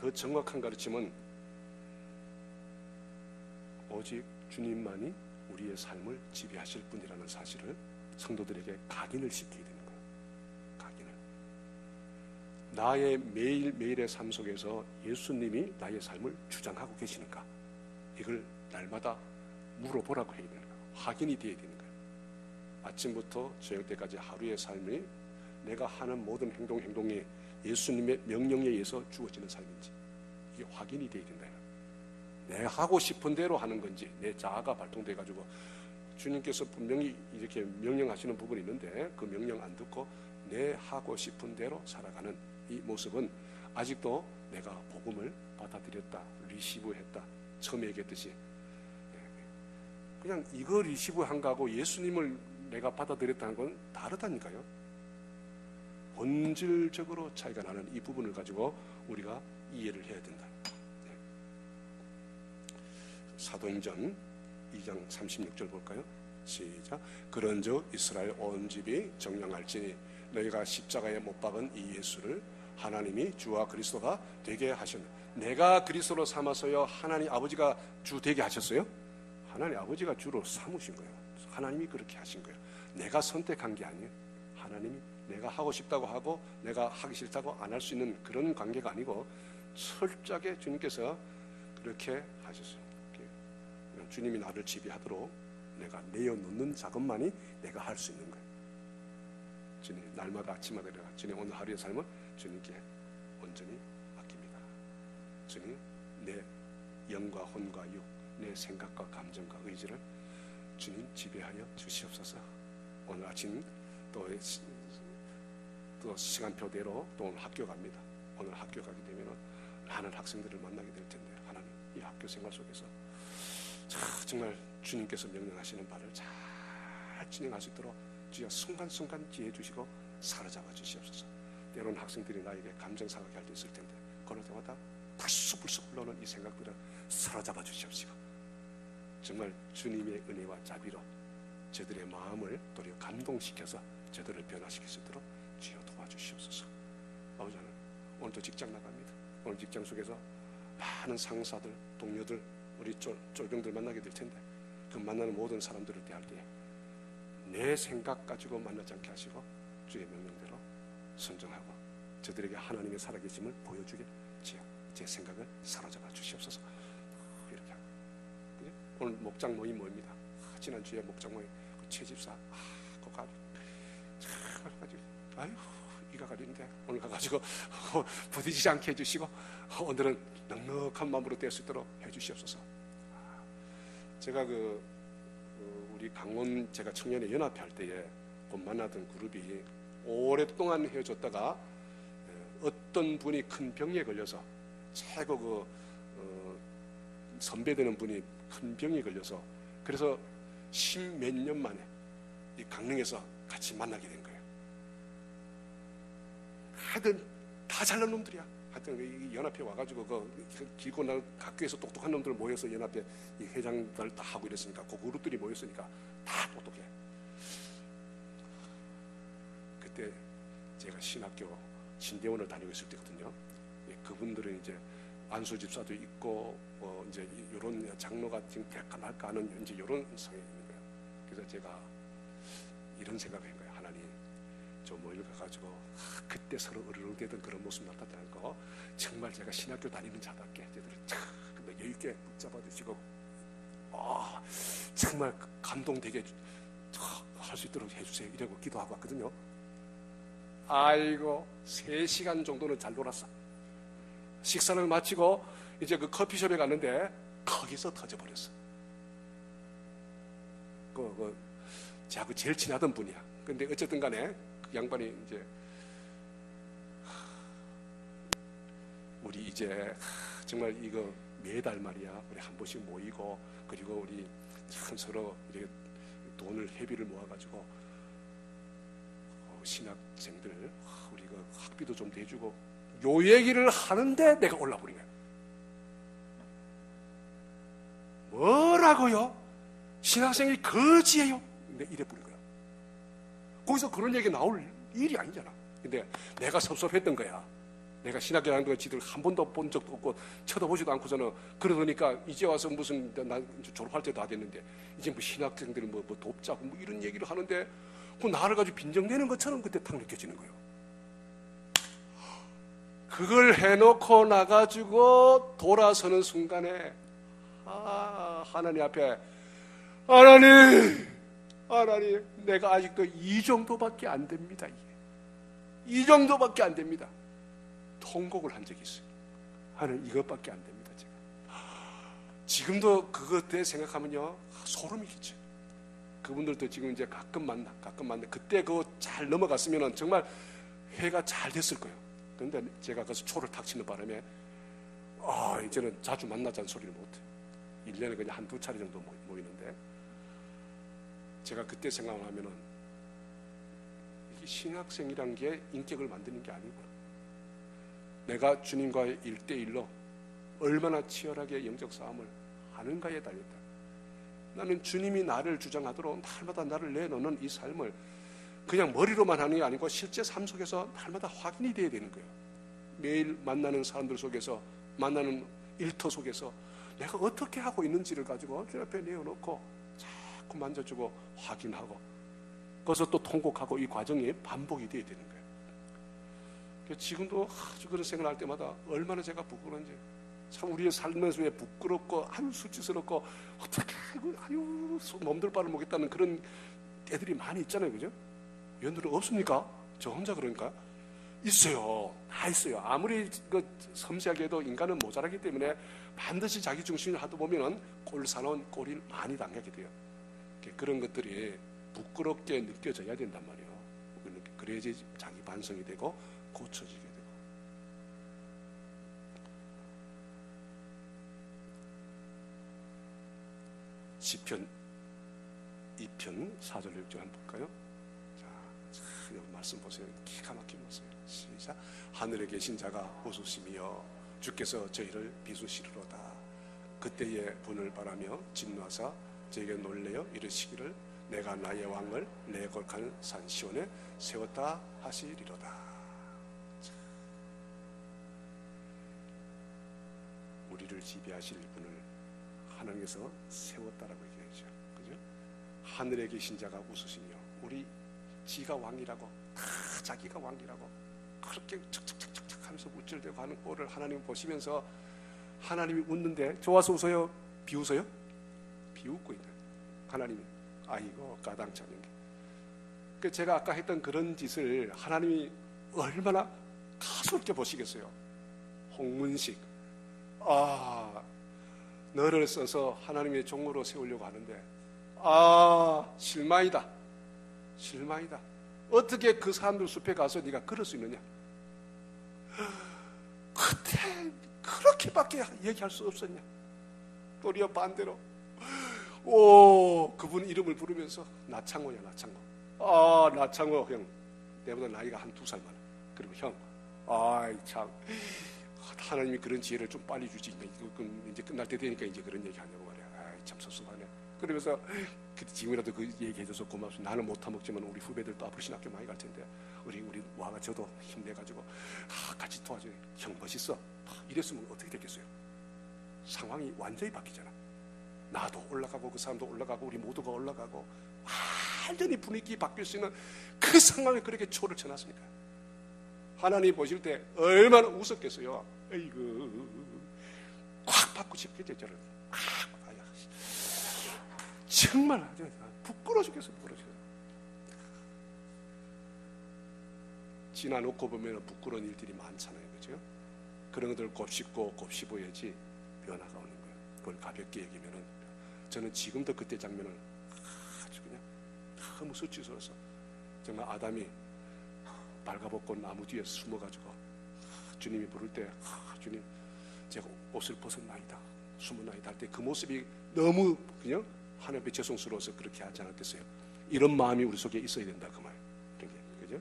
더 정확한 가르침은 오직 주님만이 우리의 삶을 지배하실 분이라는 사실을 성도들에게 각인을 시키게 되는 거예요. 각인을. 나의 매일매일의 삶 속에서 예수님이 나의 삶을 주장하고 계시는가? 이걸 날마다 물어보라고 해야 되는 거예요. 확인이 되어야 되는 거예요. 아침부터 저녁 때까지 하루의 삶이 내가 하는 모든 행동이 예수님의 명령에 의해서 주어지는 삶인지 이게 확인이 되어야 된다. 내가 하고 싶은 대로 하는 건지 내 자아가 발동돼가지고 주님께서 분명히 이렇게 명령하시는 부분이 있는데 그 명령 안 듣고 내 하고 싶은 대로 살아가는 이 모습은 아직도 내가 복음을 받아들였다, 리시브했다, 처음에 얘기했듯이 그냥 이거 리시브한 거하고 예수님을 내가 받아들였다는 건 다르다니까요. 본질적으로 차이가 나는 이 부분을 가지고 우리가 이해를 해야 된다. 사도행전 2장 36절 볼까요? 시작. 그런즉 이스라엘 온 집이 정령할지니 너희가 십자가에 못 박은 이 예수를 하나님이 주와 그리스도가 되게 하셨네. 내가 그리스도로 삼아서요 하나님 아버지가 주 되게 하셨어요? 하나님 아버지가 주로 삼으신 거예요. 하나님이 그렇게 하신 거예요. 내가 선택한 게 아니에요. 하나님이 내가 하고 싶다고 하고 내가 하기 싫다고 안 할 수 있는 그런 관계가 아니고 철저하게 주님께서 그렇게 하셨어요. 주님이 나를 지배하도록 내가 내어놓는 작업만이 내가 할 수 있는 거예요. 주님 날마다 아침마다 내가 주님 오늘 하루의 삶을 주님께 온전히 맡깁니다. 주님 내 영과 혼과 육, 내 생각과 감정과 의지를 주님 지배하여 주시옵소서. 오늘 아침 또 시간표대로 또 오늘 학교 갑니다. 오늘 학교 가게 되면 많은 학생들을 만나게 될 텐데 하나님 이 학교 생활 속에서 정말 주님께서 명령하시는 바를 잘 진행할 수 있도록 주여 순간순간 지혜 주시고 사로잡아 주시옵소서. 때로는 학생들이 나에게 감정상하게 할 때 있을 텐데 그럴 때마다 불쑥불쑥 흘러오는 이 생각들을 사로잡아 주시옵시고 정말 주님의 은혜와 자비로 저들의 마음을 도리어 감동시켜서 저들을 변화시킬 수 있도록 주여 도와주시옵소서. 아버지 하나님 오늘도 직장 나갑니다. 오늘 직장 속에서 많은 상사들, 동료들, 우리 쫄병들 만나게 될 텐데 그 만나는 모든 사람들을 대할 때 내 생각 가지고 만나지 않게 하시고 주의 명령대로 순종하고 저들에게 하나님의 살아계심을 보여주게 제 생각을 사로잡아 주시옵소서. 이렇게 하고 오늘 목장 모임 모입니다. 지난주에 목장 모임 그 최집사 그 가지고 아유 이가 가리는데 오늘 가가지고 부딪히지 않게 해주시고 오늘은 넉넉한 마음으로 될 수 있도록 해주시옵소서. 제가 우리 강원 제가 청년의 연합회 할 때에 만나던 그룹이 오랫동안 헤어졌다가 어떤 분이 큰 병에 걸려서 최고 선배되는 분이 큰 병에 걸려서 그래서 10몇 년 만에 이 강릉에서 같이 만나게 된 거예요. 하여튼 다 잘난 놈들이야. 하여튼 연합회 와가지고 길고 날 학교에서 똑똑한 놈들 모여서 연합회 이 회장들 다 하고 이랬으니까 그 그룹들이 모였으니까 다 똑똑해. 그때 제가 신학교 신대원을 다니고 있을 때거든요. 그분들은 이제 안수 집사도 있고 이제 이런 장로가 지금 될까 말까 하는 이제 이런 상황이 있는 거예요. 그래서 제가 이런 생각을 한 거예요. 하나님 저 모임 가가지고 그때 서로 으르렁대던 그런 모습 나타나는 거 정말 제가 신학교 다니는 자답게 저들을 참 여유 있게 붙잡아 주시고 정말 감동되게 할 수 있도록 해주세요 이러고 기도하고 왔거든요. 아이고 3시간 정도는 잘 놀았어. 식사를 마치고 이제 그 커피숍에 갔는데 거기서 터져버렸어. 제가 제일 친하던 분이야. 근데 어쨌든 간에 그 양반이 이제 우리 이제 정말 이거 매달 말이야 우리 한 번씩 모이고 그리고 우리 참 서로 이렇게 돈을 회비를 모아가지고 신학생들 우리 그 학비도 좀 내주고 요 얘기를 하는데 내가 올라버린 거야. 뭐라고요? 신학생이 거지예요? 근데 이래 버린 거야. 거기서 그런 얘기 나올 일이 아니잖아. 근데 내가 섭섭했던 거야. 내가 신학이라는 거 지들 한 번도 본 적도 없고 쳐다보지도 않고서는 그러니까 이제 와서 무슨 나 졸업할 때도 다 됐는데 이제 뭐 신학생들 뭐 돕자고 뭐 이런 얘기를 하는데 그 나를 가지고 빈정내는 것처럼 그때 탁 느껴지는 거예요. 그걸 해놓고 나가지고 돌아서는 순간에 하나님 앞에 하나님 내가 아직도 이 정도밖에 안 됩니다. 이 정도밖에 안 됩니다. 통곡을 한 적이 있어요. 하나님 이것밖에 안 됩니다. 제가 지금도 그것에 생각하면요 소름이겠죠. 그분들도 지금 이제 가끔 만나 그때 그거 잘 넘어갔으면 정말 회가 잘 됐을 거예요. 그런데 제가 가서 초를 탁 치는 바람에 이제는 자주 만나자는 소리를 못해요. 1년에 그냥 한두 차례 정도 모이는데 제가 그때 생각하면은 이게 신학생이란 게 인격을 만드는 게 아니구나. 내가 주님과의 1대1로 얼마나 치열하게 영적 싸움을 하는가에 달렸다. 나는 주님이 나를 주장하도록 날마다 나를 내놓는 이 삶을 그냥 머리로만 하는 게 아니고 실제 삶 속에서 날마다 확인이 돼야 되는 거예요. 매일 만나는 사람들 속에서 만나는 일터 속에서 내가 어떻게 하고 있는지를 가지고 주 앞에 내어놓고 자꾸 만져주고 확인하고 거기서 또 통곡하고 이 과정이 반복이 돼야 되는 거예요. 지금도 아주 그런 생각을 할 때마다 얼마나 제가 부끄러운지 참 우리의 삶에서 왜 부끄럽고 아유 수치스럽고 어떻게 아유 몸둘 바를 모르겠다는 그런 때들이 많이 있잖아요. 그죠? 여러분들은 없습니까? 저 혼자 그러니까? 있어요. 다 있어요. 아무리 그 섬세하게 해도 인간은 모자라기 때문에 반드시 자기 중심을 하다 보면은 꼴사나운 꼴을 많이 당하게 돼요. 그런 것들이 부끄럽게 느껴져야 된단 말이에요. 그래야지 자기 반성이 되고 고쳐지게 되고. 시편 2편 4절 6절 한번 볼까요? 자, 여기 말씀 보세요. 기가 막힌 말씀이에요. 시작. 하늘에 계신 자가 웃으시며 주께서 저희를 비수시리로다. 그때에 분을 바라며 진노하사 저에게 놀래어 이르시기를 내가 나의 왕을 내 거룩한 산 시온에 세웠다 하시리로다. 우리를 지배하실 분을 하나님께서 세웠다라고 얘기하죠. 그죠? 하늘에 계신 자가 웃으시며 우리 지가 왕이라고 다 자기가 왕이라고 그렇게 척척척척 하면서 우쭐대고 하는 꼴을 하나님 보시면서 하나님이 웃는데 좋아서 웃어요? 비웃어요? 비웃고 있는 하나님이 아이고 까당찮은 게. 제가 아까 했던 그런 짓을 하나님이 얼마나 가소롭게 보시겠어요. 홍문식 너를 써서 하나님의 종으로 세우려고 하는데 실망이다. 어떻게 그 사람들 숲에 가서 네가 그럴 수 있느냐. 그때 그렇게밖에 얘기할 수 없었냐. 도리어 반대로 그분 이름을 부르면서 나창호야. 나창호 형 내보다 나이가 한 2살 많아. 그리고 형 참 하나님이 그런 지혜를 좀 빨리 주지. 이제 끝날 때 되니까 이제 그런 얘기 하냐고 말이야. 참 섭섭하네. 그러면서 지금이라도 그 얘기해줘서 고맙습니다. 나는 못 타먹지만 우리 후배들도 앞으로 신학교 많이 갈 텐데 우리 와가 저도 힘내가지고 같이 도와줘요. 형 멋있어. 이랬으면 어떻게 됐겠어요? 상황이 완전히 바뀌잖아. 나도 올라가고 그 사람도 올라가고 우리 모두가 올라가고 완전히 분위기 바뀔 수 있는 그 상황에 그렇게 초를 쳐놨으니까 하나님 보실 때 얼마나 웃었겠어요. 아이고 확 받고 싶겠죠. 저를 정말 아주 부끄러워 죽겠어요. 지나놓고 보면 부끄러운 일들이 많잖아요. 그죠? 그런 것들을 곱씹고 곱씹어야지 변화가 오는 거예요. 그걸 가볍게 얘기하면은 저는 지금도 그때 장면을 아주 그냥 너무 수치스러워서 정말 아담이 발가벗고 나무 뒤에 숨어가지고 주님이 부를 때 주님 제가 옷을 벗었나이다 숨었나이다 할 때 그 모습이 너무 그냥 하나님 앞에 죄송스러워서 그렇게 하지 않았겠어요? 이런 마음이 우리 속에 있어야 된다 그 말. 그죠?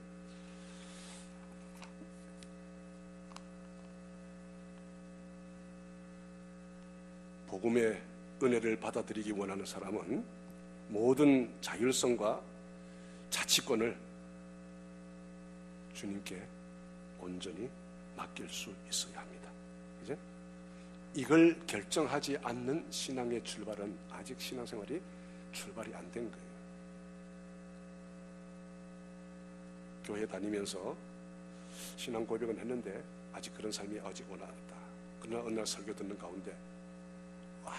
복음의 은혜를 받아들이기 원하는 사람은 모든 자율성과 자치권을 주님께 온전히 맡길 수 있어야 합니다. 그죠? 이걸 결정하지 않는 신앙의 출발은 아직 신앙생활이 출발이 안 된 거예요. 교회 다니면서 신앙 고백은 했는데 아직 그런 삶이 아직 원하다. 그러나 어느 날 설교 듣는 가운데 와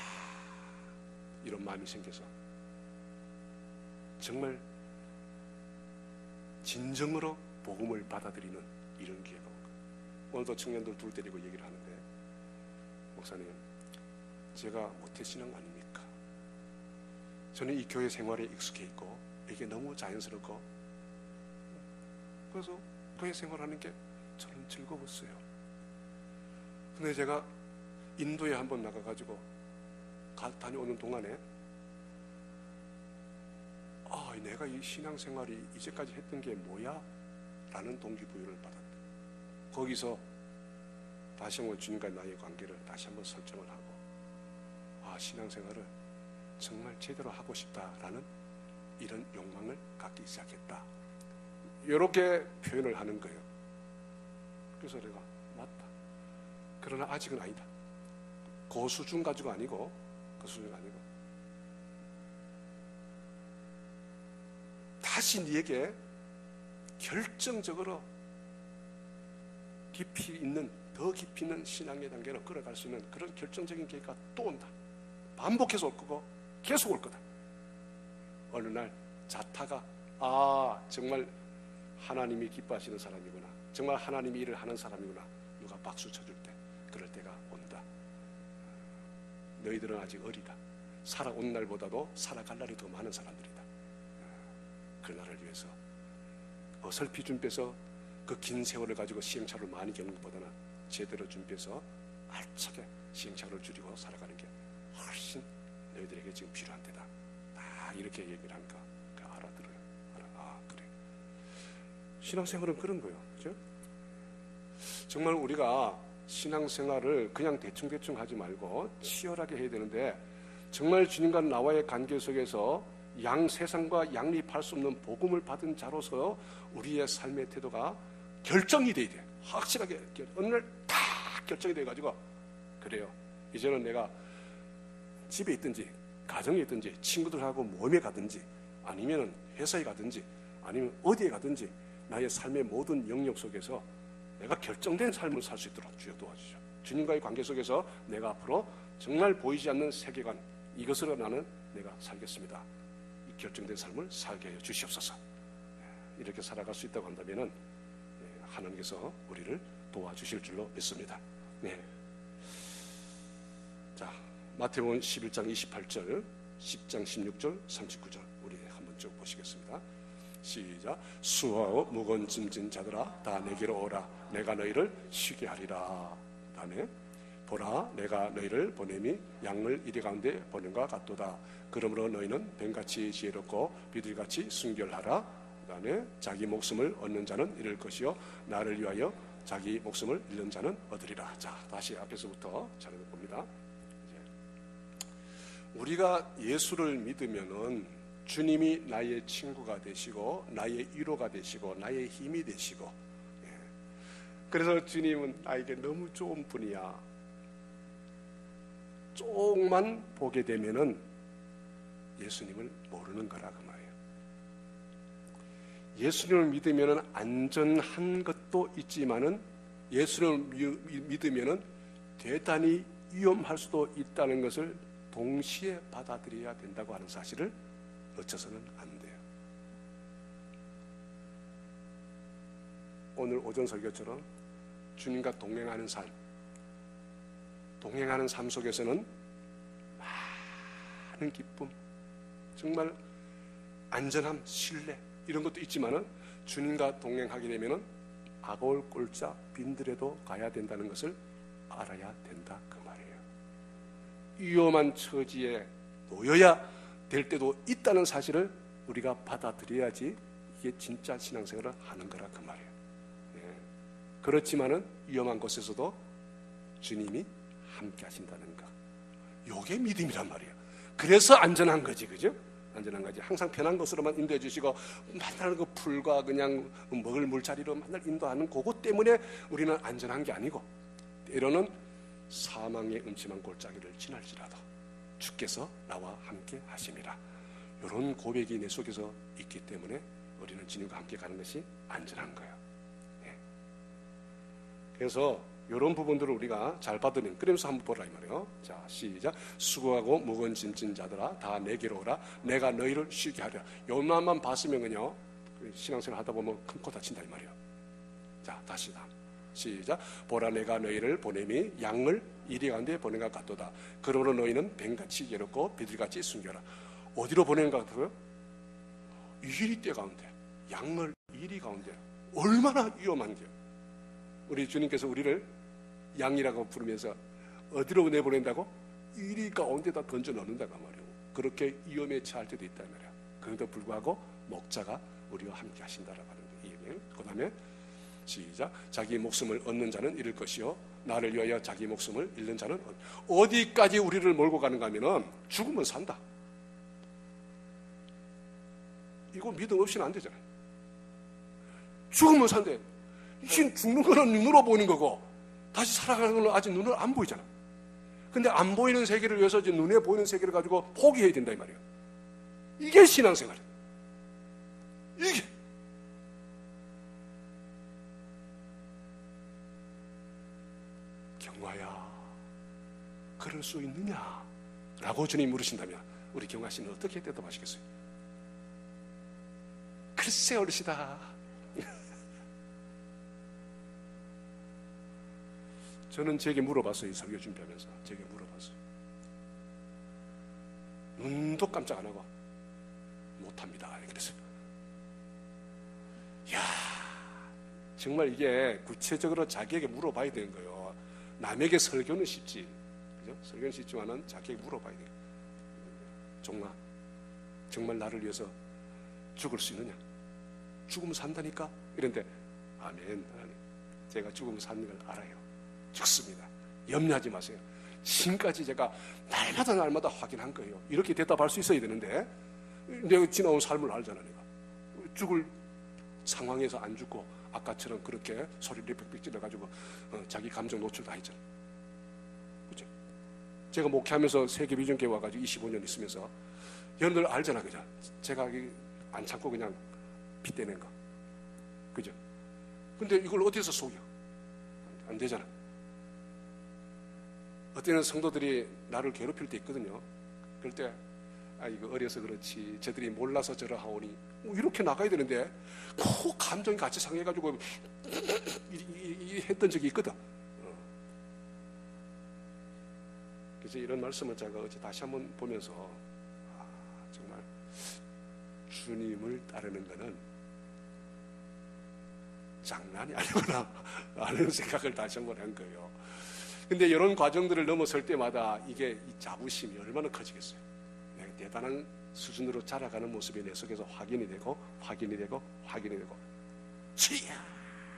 이런 마음이 생겨서 정말 진정으로 복음을 받아들이는 이런 기회가 온 거예요. 오늘도 청년들 둘 데리고 얘기를 하는데 목사님 제가 모태신앙 아닙니까? 저는 이 교회 생활에 익숙해 있고 이게 너무 자연스럽고 그래서 교회 생활하는 게 저는 즐거웠어요. 근데 제가 인도에 한번 나가가지고 다녀오는 동안에 내가 이 신앙생활이 이제까지 했던 게 뭐야? 라는 동기부여를 받았다. 거기서 다시 한번 주님과 나의 관계를 다시 한번 설정을 하고 신앙생활을 정말 제대로 하고 싶다라는 이런 욕망을 갖기 시작했다. 이렇게 표현을 하는 거예요. 그래서 내가 맞다. 그러나 아직은 아니다. 그 수준 가지고 아니고 그 수준 아니고 다시 네게 결정적으로 깊이 있는 더 깊이 있는 신앙의 단계로 끌어갈 수 있는 그런 결정적인 계기가 또 온다. 반복해서 올 거고 계속 올 거다. 어느 날 자타가 정말 하나님이 기뻐하시는 사람이구나. 정말 하나님이 일을 하는 사람이구나. 누가 박수 쳐줄 때 그럴 때가 온다. 너희들은 아직 어리다. 살아온 날보다도 살아갈 날이 더 많은 사람들이다. 그 날을 위해서 어설피 준비해서 그 긴 세월을 가지고 시행착오를 많이 겪는 것보다는 제대로 준비해서 알차게 시행착오를 줄이고 살아가는 게 훨씬 너희들에게 지금 필요한 때다. 이렇게 얘기를 하니까 알아들어요. 그래. 신앙생활은 그런 거예요. 그죠? 정말 우리가 신앙생활을 그냥 대충대충 하지 말고 치열하게 해야 되는데 정말 주님과 나와의 관계 속에서 세상과 양립할 수 없는 복음을 받은 자로서 우리의 삶의 태도가 결정이 돼야 돼. 확실하게 어느 날 다 결정이 돼가지고 그래요. 이제는 내가 집에 있든지 가정에 있든지 친구들하고 모임에 가든지 아니면 회사에 가든지 아니면 어디에 가든지 나의 삶의 모든 영역 속에서 내가 결정된 삶을 살 수 있도록 주여 도와주죠. 주님과의 관계 속에서 내가 앞으로 정말 보이지 않는 세계관 이것으로 나는 내가 살겠습니다. 이 결정된 삶을 살게 하여 주시옵소서. 이렇게 살아갈 수 있다고 한다면 하나님께서 우리를 도와주실 줄로 믿습니다. 네. 자, 마태복음 11장 28절, 10장 16절, 39절 우리 한번 쭉 보시겠습니다. 시작. 수고하고 무거운 짐진 자들아 다 내게로 오라. 내가 너희를 쉬게 하리라. 다음에 보라 내가 너희를 보냄이 양을 이리 가운데 보냄과 같도다. 그러므로 너희는 뱀같이 지혜롭고 비둘기같이 순결하라. 그 다음에 자기 목숨을 얻는 자는 잃을 것이요 나를 위하여 자기 목숨을 잃는 자는 얻으리라. 자, 다시 앞에서부터 차례로 봅니다. 우리가 예수를 믿으면은 주님이 나의 친구가 되시고 나의 위로가 되시고 나의 힘이 되시고 그래서 주님은 나에게 너무 좋은 분이야. 조금만 보게 되면은 예수님을 모르는 거라 그 말이에요. 예수님을 믿으면은 안전한 것도 있지만은 예수님을 믿으면은 대단히 위험할 수도 있다는 것을 동시에 받아들여야 된다고 하는 사실을 놓쳐서는 안 돼요. 오늘 오전 설교처럼 주님과 동행하는 삶 속에서는 많은 기쁨, 정말 안전함, 신뢰 이런 것도 있지만은 주님과 동행하게 되면은 아골 꼴자 빈들에도 가야 된다는 것을 알아야 된다 그 말이에요. 위험한 처지에 놓여야 될 때도 있다는 사실을 우리가 받아들여야지 이게 진짜 신앙생활을 하는 거라 그 말이에요. 예. 그렇지만은 위험한 곳에서도 주님이 함께 하신다는 거. 요게 믿음이란 말이에요. 그래서 안전한 거지, 그죠? 안전한 거지. 항상 편한 것으로만 인도해 주시고 맨날 그 풀과 그냥 먹을 물자리로 맨날 인도하는 그것 때문에 우리는 안전한 게 아니고, 때로는 사망의 음침한 골짜기를 지날지라도 주께서 나와 함께 하심이라. 이런 고백이 내 속에서 있기 때문에 우리는 주님과 함께 가는 것이 안전한 거예요. 네. 그래서 이런 부분들을 우리가 잘 받으면, 그러면서 한번 보라 이 말이에요. 자, 시작. 수고하고 무거운 짐진 자들아 다 내게로 오라. 내가 너희를 쉬게 하리라. 요만만 봤으면요 신앙생활 하다 보면 큰 코 다친다 이 말이에요. 자, 다시 시작. 보라 내가 너희를 보냄이 양을 이리 가운데 보낸 것 같도다. 그러므로 너희는 뱀같이 괴롭고 비둘기같이 숨겨라. 어디로 보낸 것 같아요? 이리 때 가운데, 양을 이리 가운데. 얼마나 위험한 게요. 우리 주님께서 우리를 양이라고 부르면서 어디로 내보낸다고? 이리 가운데다 던져 넣는다고 말이에요. 그렇게 위험에 처할 때도 있단 말이에요. 그런데도 불구하고 목자가 우리와 함께 하신다라고 하는 거예요. 그 다음에 시작. 자기 목숨을 얻는 자는 잃을 것이요 나를 위하여 자기 목숨을 잃는 자는 어디까지 우리를 몰고 가는가 하면은 죽으면 산다. 이거 믿음 없이는 안 되잖아요. 죽으면 산대. 이제 죽는 거는 눈으로 보이는 거고 다시 살아가는 거는 아직 눈으로 안 보이잖아. 근데 안 보이는 세계를 위해서 이제 눈에 보이는 세계를 가지고 포기해야 된다 이 말이에요. 이게 신앙생활이에요. 이게 경화야, 그럴 수 있느냐? 라고 주님 물으신다면 우리 경화 씨는 어떻게 대답하시겠어요? 글쎄 어르시다. 저는 제게 물어봤어요. 이 설교 준비하면서 제게 물어봤어요. 눈도 깜짝 안 하고 못합니다. 그래서 이야, 정말 이게 구체적으로 자기에게 물어봐야 되는 거예요. 남에게 설교는 쉽지, 그죠? 설교는 쉽지만은 자기에게 물어봐야 돼요. 종아, 정말 나를 위해서 죽을 수 있느냐? 죽으면 산다니까? 이런데 아멘. 제가 죽으면 사는 걸 알아요. 죽습니다. 염려하지 마세요. 지금까지 제가 날마다 확인한 거예요. 이렇게 대답할 수 있어야 되는데 내가 지나온 삶을 알잖아. 내가 죽을 상황에서 안 죽고 아까처럼 그렇게 소리를 빽빽 질러가지고 자기 감정 노출 다 했잖아. 그죠? 제가 목회하면서 세계비전교회 와가지고 25년 있으면서 여러분들 알잖아. 그죠? 제가 안 참고 그냥 빗대는 거. 그죠? 근데 이걸 어디서 속여? 안 되잖아. 어때는 성도들이 나를 괴롭힐 때 있거든요. 그럴 때 이거 어려서 그렇지 저들이 몰라서 저러하오니 이렇게 나가야 되는데 그 감정이 같이 상해가지고 했던 적이 있거든. 그래서 이런 말씀을 제가 어제 다시 한번 보면서 정말 주님을 따르는 것은 장난이 아니구나 라는 생각을 다시 한번 한 거예요. 근데 이런 과정들을 넘어설 때마다 이게 이 자부심이 얼마나 커지겠어요. 내가 대단한 수준으로 자라가는 모습이 내 속에서 확인이 되고 주야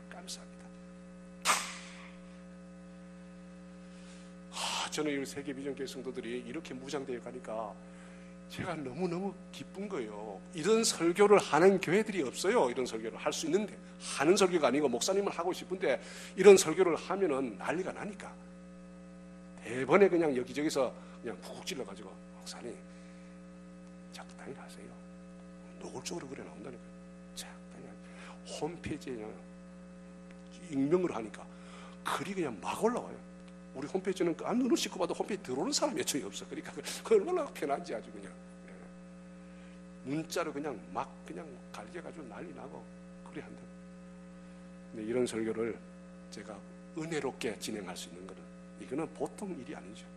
감사합니다. 저는 이 세계비전교회 성도들이 이렇게 무장되어 가니까 제가 너무너무 기쁜 거예요. 이런 설교를 하는 교회들이 없어요. 이런 설교를 할 수 있는데 하는 설교가 아니고 목사님을 하고 싶은데 이런 설교를 하면은 난리가 나니까 대번에 그냥 여기저기서 그냥 푹 찔러가지고 목사님 적당히 하세요. 노골적으로 그래 나온다니까요. 적당히 홈페이지에 그냥 익명으로 하니까 글이 그냥 막 올라와요. 우리 홈페이지는 안 눈을 씻고 봐도 홈페이지 들어오는 사람이 몇 명이 없어. 그러니까 그 얼마나 편한지 아주 그냥 문자로 그냥 막 그냥 갈겨가지고 난리 나고 그래 한다. 근데 이런 설교를 제가 은혜롭게 진행할 수 있는 거는 이거는 보통 일이 아니죠.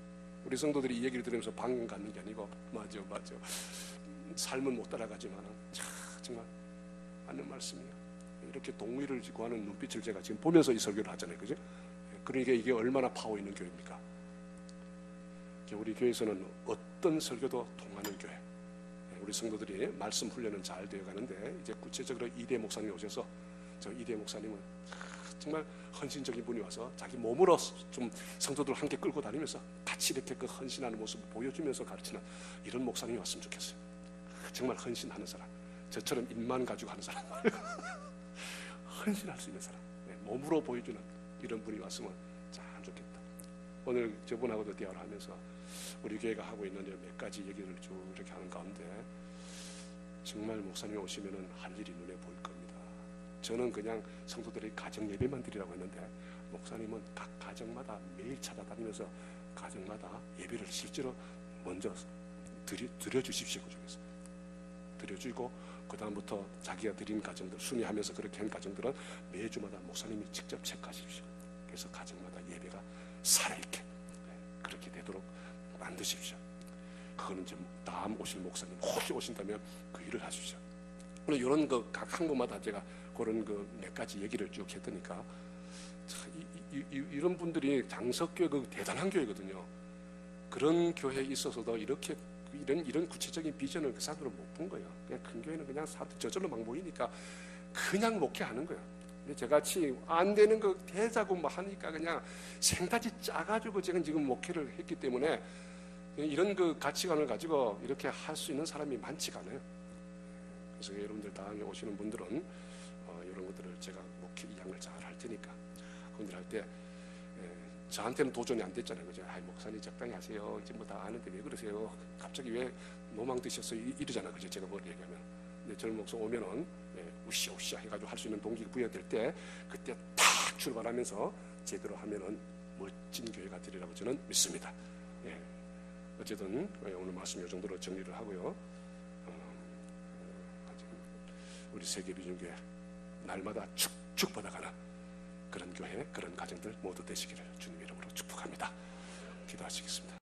우리 성도들이 이 얘기를 들으면서 방금 갖는 게 아니고 맞아 삶은 못 따라가지만 정말 맞는 말씀이에요. 이렇게 동의를 구하는 눈빛을 제가 지금 보면서 이 설교를 하잖아요. 그죠? 그러니까 이게 얼마나 파워 있는 교회입니까? 우리 교회에서는 어떤 설교도 통하는 교회. 우리 성도들이 말씀 훈련은 잘 되어 가는데 이제 구체적으로 이대 목사님이 오셔서 저 이대 목사님은 정말 헌신적인 분이 와서 자기 몸으로 좀 성도들 함께 끌고 다니면서 같이 이렇게 그 헌신하는 모습을 보여주면서 가르치는 이런 목사님이 왔으면 좋겠어요. 정말 헌신하는 사람, 저처럼 입만 가지고 하는 사람 헌신할 수 있는 사람, 몸으로 보여주는 이런 분이 왔으면 참 좋겠다. 오늘 저분하고도 대화를 하면서 우리 교회가 하고 있는 몇 가지 얘기를 쭉 이렇게 하는 가운데 정말 목사님 오시면은 할 일이 눈에 보일 겁니다. 저는 그냥 성도들의 가정 예배만 드리라고 했는데 목사님은 각 가정마다 매일 찾아다니면서 가정마다 예배를 실제로 먼저 드려주십시오. 그중에서 드려주고 그 다음부터 자기가 드린 가정들 순위하면서 그렇게 한 가정들은 매주마다 목사님이 직접 체크하십시오. 그래서 가정마다 예배가 살아있게 그렇게 되도록 만드십시오. 그거는 이제 다음 오실 목사님 혹시 오신다면 그 일을 하십시오. 이런 그 각 한 곳마다 제가 그런 그 몇 가지 얘기를 쭉 했더니까 이런 분들이 장석교회 그 대단한 교회거든요. 그런 교회에 있어서도 이렇게 이런 구체적인 비전을 그 사람들은 못 본 거예요. 그냥 큰 교회는 그냥 사람들 저절로 막 모이니까 그냥 목회하는 거예요. 근데 저같이 안 되는 거 대자고 뭐 하니까 그냥 생다지 짜가지고 지금 목회를 했기 때문에 이런 그 가치관을 가지고 이렇게 할 수 있는 사람이 많지가 않아요. 그래서 여러분들 다음에 오시는 분들은 이런 것들을 제가 목회 이양을 잘 할 테니까 그분들 할 때 저한테는 도전이 안 됐잖아요. 그죠? 목사님 적당히 하세요. 이제 뭐 다 아는데 왜 그러세요? 갑자기 왜 노망 드셨어요? 이러잖아. 그죠? 제가 뭘 얘기하면. 근데 젊은 목사 오면은 우시우시 해가지고 할 수 있는 동기가 부여될 때 그때 탁 출발하면서 제대로 하면은 멋진 교회가 되리라고 저는 믿습니다. 어쨌든 오늘 말씀 이 정도로 정리를 하고요. 우리 세계비전교회 날마다 축축 받아가는 그런 교회, 그런 가정들 모두 되시기를 주님 이름으로 축복합니다. 기도하시겠습니다.